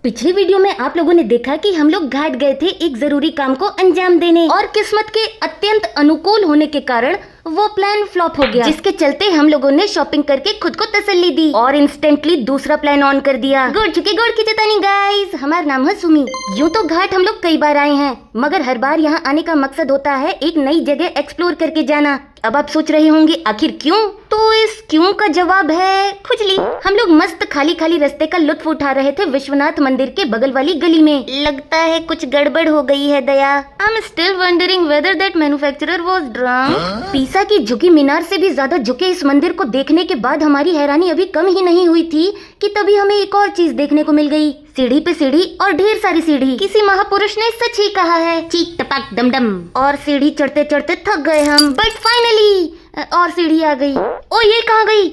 पिछली वीडियो में आप लोगों ने देखा कि हम लोग घाट गए थे एक जरूरी काम को अंजाम देने और किस्मत के अत्यंत अनुकूल होने के कारण वो प्लान फ्लॉप हो गया, जिसके चलते हम लोगों ने शॉपिंग करके खुद को तसल्ली दी और इंस्टेंटली दूसरा प्लान ऑन कर दिया। गुड़ की चेतानी गाइस, हमारा नाम है सुमी। यूँ तो घाट हम लोग कई बार आए हैं, मगर हर बार यहाँ आने का मकसद होता है एक नई जगह एक्सप्लोर करके जाना। अब आप सोच रहे होंगे आखिर क्यों? तो इस क्यों का जवाब है खुजली। हम लोग मस्त खाली खाली रास्ते का लुत्फ उठा रहे थे विश्वनाथ मंदिर के बगल वाली गली में। लगता है कुछ गड़बड़ हो गई है Daya. I am still wondering whether that manufacturer was drunk. Pisa की झुकी मीनार से भी ज्यादा झुके इस मंदिर को देखने के बाद हमारी हैरानी अभी कम ही नहीं हुई थी कि तभी हमें एक और चीज देखने को मिल गई। सीढ़ी पे सीढ़ी और ढेर सारी सीढ़ी। किसी महापुरुष ने सच ही कहा है, चीक टपक डम डम। और सीढ़ी चढ़ते चढ़ते थक गए हम, बट फाइनली और सीढ़ी आ गई। ओ ये कहाँ गई?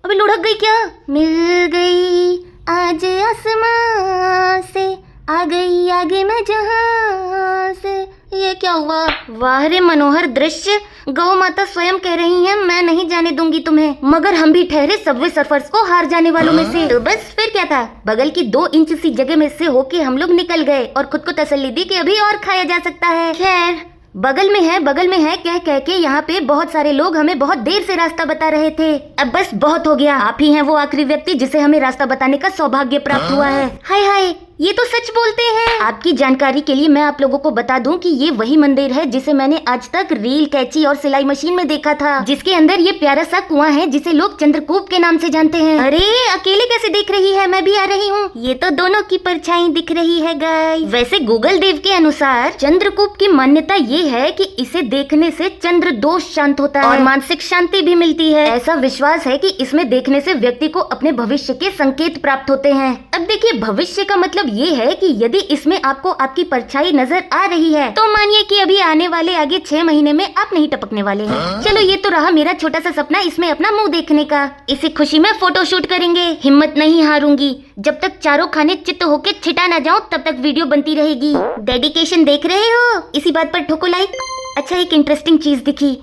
अबे लुढ़क गई क्या? मिल गई आज आसमां से, आ गई आगे मैं जहां से। ये क्या हुआ? वाह रे मनोहर दृश्य। गौ माता स्वयं कह रही हैं मैं नहीं जाने दूंगी तुम्हें, मगर हम भी ठहरे सबवे सर्फर्स को हार जाने वालों में से। तो बस फिर क्या था, बगल की 2 इंच सी जगह में से होके हम लोग निकल गए और खुद को तसल्ली दी कि अभी और खाया जा सकता है। खैर बगल में है कह कह के यहाँ पे बहुत सारे लोग हमें बहुत देर से रास्ता बता रहे थे। अब बस बहुत हो गया, आप ही हैं वो आखिरी व्यक्ति जिसे हमें रास्ता बताने का सौभाग्य प्राप्त हुआ है। हाय हाय, ये तो सच बोलते हैं। आपकी जानकारी के लिए मैं आप लोगों को बता दूं कि ये वही मंदिर है जिसे मैंने आज तक रील, कैंची और सिलाई मशीन में देखा था, जिसके अंदर ये प्यारा सा कुआं है जिसे लोग चंद्रकूप के नाम से जानते हैं। अरे अकेले कैसे देख रही है? मैं भी आ रही हूँ। ये तो दोनों की परछाई दिख रही है गाइस। वैसे गूगल देव के अनुसार चंद्रकूप की मान्यता ये है कि इसे देखने से चंद्र दोष शांत होता है और मानसिक शांति भी मिलती है। ऐसा विश्वास है कि इसमें देखने से व्यक्ति को अपने भविष्य के संकेत प्राप्त होते हैं। अब देखिए, भविष्य का मतलब ये है कि यदि इसमें आपको आपकी परछाई नजर आ रही है तो मानिए कि अभी आने वाले आगे 6 महीने में आप नहीं टपकने वाले हैं। चलो ये तो रहा मेरा छोटा सा सपना इसमें अपना मुंह देखने का। इसी खुशी में फोटो शूट करेंगे। हिम्मत नहीं हारूंगी, जब तक चारों खाने चित्त होके छिटा ना जाऊं तब तक वीडियो बनती रहेगी। डेडिकेशन देख रहे हो? इसी बात पर ठोको लाइक। अच्छा, एक इंटरेस्टिंग चीज दिखी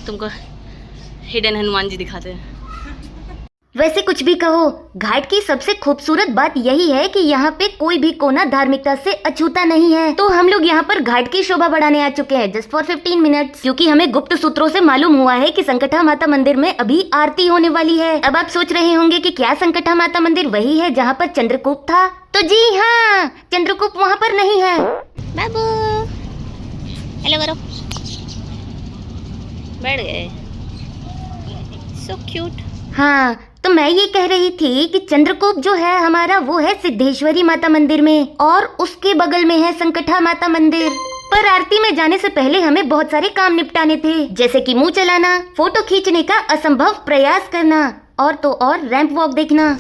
तुमको। हिडन हनुमान जी दिखाते हैं। वैसे कुछ भी कहो, घाट की सबसे खूबसूरत बात यही है कि यहाँ पे कोई भी कोना धार्मिकता से अछूता नहीं है। तो हम लोग यहाँ पर घाट की शोभा बढ़ाने आ चुके हैं जस्ट फॉर 15 मिनट्स, क्योंकि हमें गुप्त सूत्रों से मालूम हुआ है कि संकटा माता मंदिर में अभी आरती होने वाली है। अब आप सोच रहे होंगे कि क्या संकटा माता मंदिर वही है जहाँ पर चंद्रकूप था? तो जी हाँ, चंद्रकूप वहाँ पर नहीं है। बाबू हेलो करो। बैठ गए। So cute. हाँ, तो मैं ये कह रही थी कि चंद्रकूप जो है हमारा वो है सिद्धेश्वरी माता मंदिर में और उसके बगल में है संकटा माता मंदिर। पर आरती में जाने से पहले हमें बहुत सारे काम निपटाने थे, जैसे कि मुंह चलाना, फोटो खींचने का असंभव प्रयास करना और तो और रैंप वॉक देखना।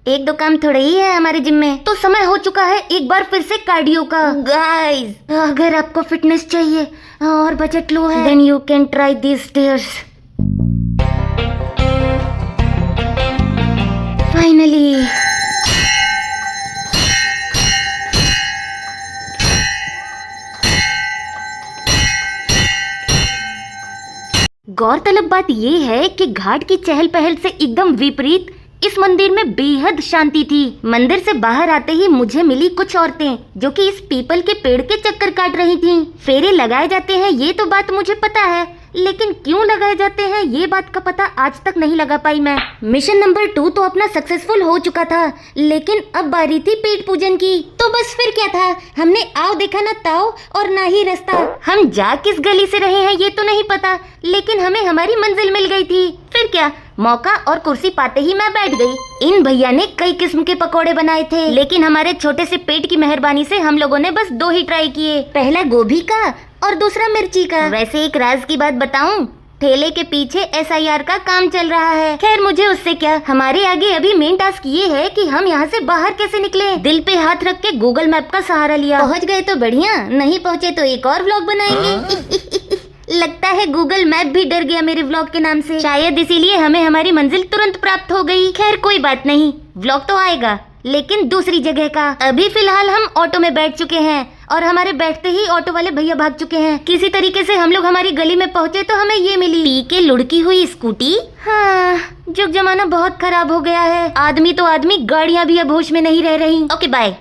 1-2 काम थोड़े ही है हमारे जिम में। तो समय हो चुका है एक बार फिर से कार्डियो का। गाइस, अगर आपको फिटनेस चाहिए और बजट लो है, then you can try this stairs. Finally गौरतलब बात ये है कि घाट की चहल पहल से एकदम विपरीत इस मंदिर में बेहद शांति थी। मंदिर से बाहर आते ही मुझे मिली कुछ औरतें जो कि इस पीपल के पेड़ के चक्कर काट रही थीं। फेरे लगाए जाते हैं ये तो बात मुझे पता है, लेकिन क्यों लगाए जाते हैं ये बात का पता आज तक नहीं लगा पाई मैं। मिशन नंबर 2 तो अपना सक्सेसफुल हो चुका था, लेकिन अब बारी थी पेट पूजन की। तो बस फिर क्या था, हमने आओ देखा ना ताओ और ना ही रास्ता। हम जा किस गली से रहे हैं ये तो नहीं पता, लेकिन हमें हमारी मंजिल मिल गई थी। फिर क्या, मौका और कुर्सी पाते ही मैं बैठ गई। इन भैया ने कई किस्म के पकोड़े बनाए थे, लेकिन हमारे छोटे से पेट की मेहरबानी से हम लोगों ने बस 2 ही ट्राई किए, पहला गोभी का और दूसरा मिर्ची का। वैसे एक राज की बात बताऊं, ठेले के पीछे SIR का काम चल रहा है। खैर मुझे उससे क्या, हमारे आगे अभी मेन टास्क ये है कि हम यहाँ से बाहर कैसे निकले। दिल पे हाथ रख के गूगल मैप का सहारा लिया। पहुँच गए तो बढ़िया, नहीं पहुँचे तो एक और व्लॉग बनाएंगे। लगता है गूगल मैप भी डर गया मेरे व्लॉग के नाम से, शायद इसीलिए हमें हमारी मंजिल तुरंत प्राप्त हो गई। खैर कोई बात नहीं, व्लॉग तो आएगा लेकिन दूसरी जगह का। अभी फिलहाल हम ऑटो में बैठ चुके हैं और हमारे बैठते ही ऑटो वाले भैया भाग चुके हैं। किसी तरीके से हम लोग हमारी गली में पहुंचे तो हमें ये मिली पी के लुढ़की हुई स्कूटी। हाँ, जुग जमाना बहुत खराब हो गया है। आदमी तो आदमी, गाड़ियां भी अब होश में नहीं रह रही। Okay bye.